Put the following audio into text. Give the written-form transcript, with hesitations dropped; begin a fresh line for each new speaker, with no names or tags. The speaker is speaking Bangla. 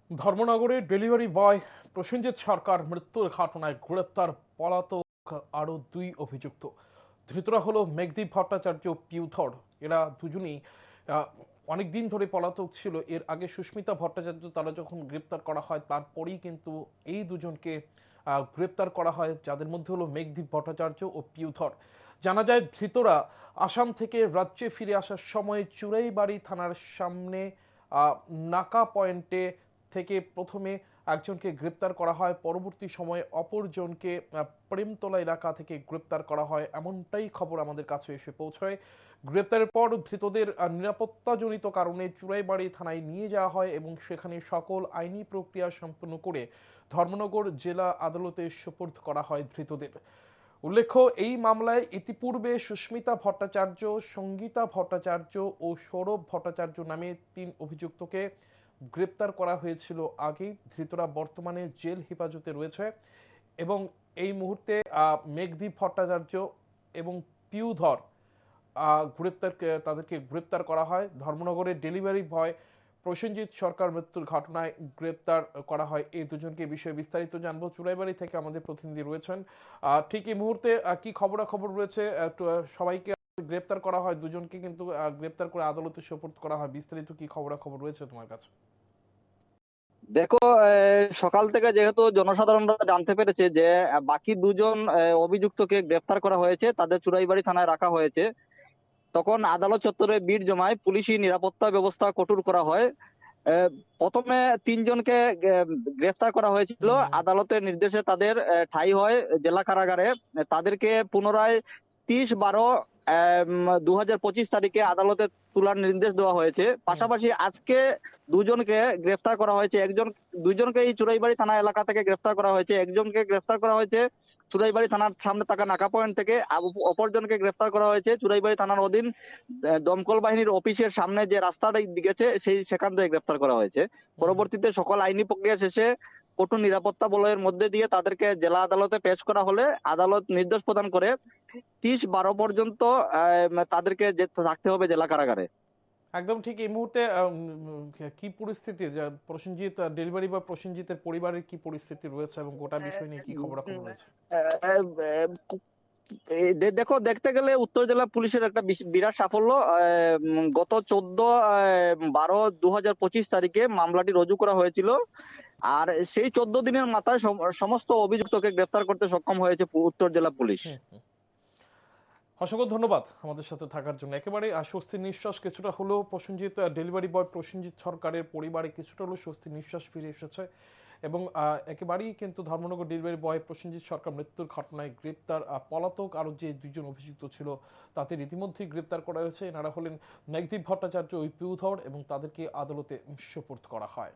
ধর্মনগরের ডেলিভারি বয় প্রসেনজিৎ সরকার মৃত্যুর ঘটনায় গ্রেপ্তার পলাতক আরও দুই অভিযুক্ত। ধৃতরা হলো মেঘদীপ ভট্টাচার্য, পিউথর। এরা দুজনই অনেকদিন ধরে পলাতক ছিল। এর আগে সুস্মিতা ভট্টাচার্য তারা যখন গ্রেপ্তার করা হয় তারপরেই কিন্তু এই দুজনকে গ্রেপ্তার করা হয়, যাদের মধ্যে হলো মেঘদীপ ভট্টাচার্য ও পিউথর। জানা যায় ধৃতরা আসাম থেকে রাজ্যে ফিরে আসার সময় চুরাইবাড়ি থানার সামনে নাকা পয়েন্টে থেকে প্রথমে একজনকে গ্রেপ্তার করা হয়, পরবর্তী সময়ে অপরজনকে প্রেমতলা এলাকা থেকে গ্রেপ্তার করা হয়, এমনটাই খবর আমাদের কাছে এসে পৌঁছয়। গ্রেপ্তারের পর ধৃতদের নিরাপত্তাজনিত কারণে চুরাইবাড়ি থানায় নিয়ে যাওয়া হয় এবং সেখানে সকল আইনি প্রক্রিয়া সম্পন্ন করে ধর্মনগর জেলা আদালতে সোপর্দ করা হয় ধৃতদের। উল্লেখ্য, এই মামলায় ইতিপূর্বে সুস্মিতা ভট্টাচার্য, সঙ্গীতা ভট্টাচার্য ও সৌরভ ভট্টাচার্য নামে তিন অভিযুক্তকে গ্রেপ্তার করা হয়েছিল আগেই। ধৃতরা বর্তমানে জেল হেফাজতে রয়েছে এবং এই মুহূর্তে মেঘদীপ ভট্টাচার্য এবং পিউধর তাদেরকে গ্রেপ্তার করা হয়। ধর্মনগরের ডেলিভারি বয় প্রসেনজিৎ সরকার মৃত্যুর ঘটনায় গ্রেপ্তার করা হয় এই দুজনকে। বিষয়ে বিস্তারিত জানবো, চুরাইবাড়ি থেকে আমাদের প্রতিনিধি রয়েছেন। ঠিক এই মুহূর্তে কি খবরাখবর রয়েছে? সবাইকে গ্রেপ্তার করা হয়, দুজনকে কিন্তু গ্রেপ্তার করে আদালতে সোপর্দ করা হয়। বিস্তারিত কি খবরাখবর রয়েছে তোমার কাছে?
দেখো, সকাল থেকে যেহেতু জনসাধারণরা জানতে পেরেছে যে বাকি দুজন অভিযুক্তকে গ্রেফতার করা হয়েছে, তাদের চুরাইবাড়ি থানায় রাখা হয়েছে, তখন আদালত চত্বরে ভিড় জমায়। পুলিশি নিরাপত্তা ব্যবস্থা কঠোর করা হয়। প্রথমে তিনজনকে গ্রেফতার করা হয়েছিল। আদালতের নির্দেশে তাদের ঠাঁই হয় জেলা কারাগারে। তাদেরকে পুনরায় 30/12 2025 তারিখে আদালতে তোলার নির্দেশ দেওয়া হয়েছে। পাশাপাশি আজকে দুজনকে গ্রেফতার করা হয়েছে। দুইজনকে এই চুরাইবাড়ি থানা এলাকা থেকে গ্রেফতার করা হয়েছে। একজনকে গ্রেফতার করা হয়েছে চুরাইবাড়ি থানার সামনে থাকা নাকা পয়েন্ট থেকে। অপরজনকে গ্রেফতার করা হয়েছে চুরাইবাড়ি থানার অধীন দমকল বাহিনীর অফিসের সামনে যে রাস্তাটা গেছে সেখান থেকে গ্রেফতার করা হয়েছে। পরবর্তীতে সকল আইনি প্রক্রিয়া শেষে কঠোর নিরাপত্তা বলয়ের মধ্যে দিয়ে তাদেরকে জেলা আদালতে পেশ করা হলে আদালত নির্দেশ প্রদান করে 30/12 পর্যন্ত তাদেরকে থাকতে হবে জেলা কারাগারে।
একদম ঠিক। এই মুহূর্তে কি পরিস্থিতি, যে প্রসেনজিৎ ডেলিভারি বয় প্রসেনজিতের পরিবারের কি পরিস্থিতি রয়েছে এবং গোটা বিষয় নিয়ে কি খবরাখবর রয়েছে?
দেখো, দেখতে গেলে উত্তর জেলা পুলিশের একটা বিরাট সাফল্য। গত 14/12/2025 তারিখে মামলাটি রুজু করা হয়েছিল। আর সেই 14 দিনের মাথায় সমস্ত অভিযুক্তকে গ্রেফতার করতে সক্ষম হয়েছে উত্তর জেলা পুলিশ।
অসংখ্য ধন্যবাদ আমাদের সাথে থাকার জন্য। একেবারে স্বস্তির নিঃশ্বাস কিছুটা হলেও প্রসেনজিৎ ডেলিভারি বয় প্রসেনজিৎ সরকারের পরিবারে কিছুটা হলেও স্বস্তির নিঃশ্বাস ফিরে এসেছে এবং একেবারেই কিন্তু ধর্মনগর ডেলিভারি বয় প্রসেনজিৎ সরকার মৃত্যুর ঘটনায় গ্রেপ্তার পলাতক আরও যে দুজন অভিযুক্ত ছিল তাদের ইতিমধ্যেই গ্রেপ্তার করা হয়েছে। এনারা হলেন মেঘদীপ ভট্টাচার্য, ওই পিউধর, এবং তাদেরকে আদালতে সোপর্দ করা হয়।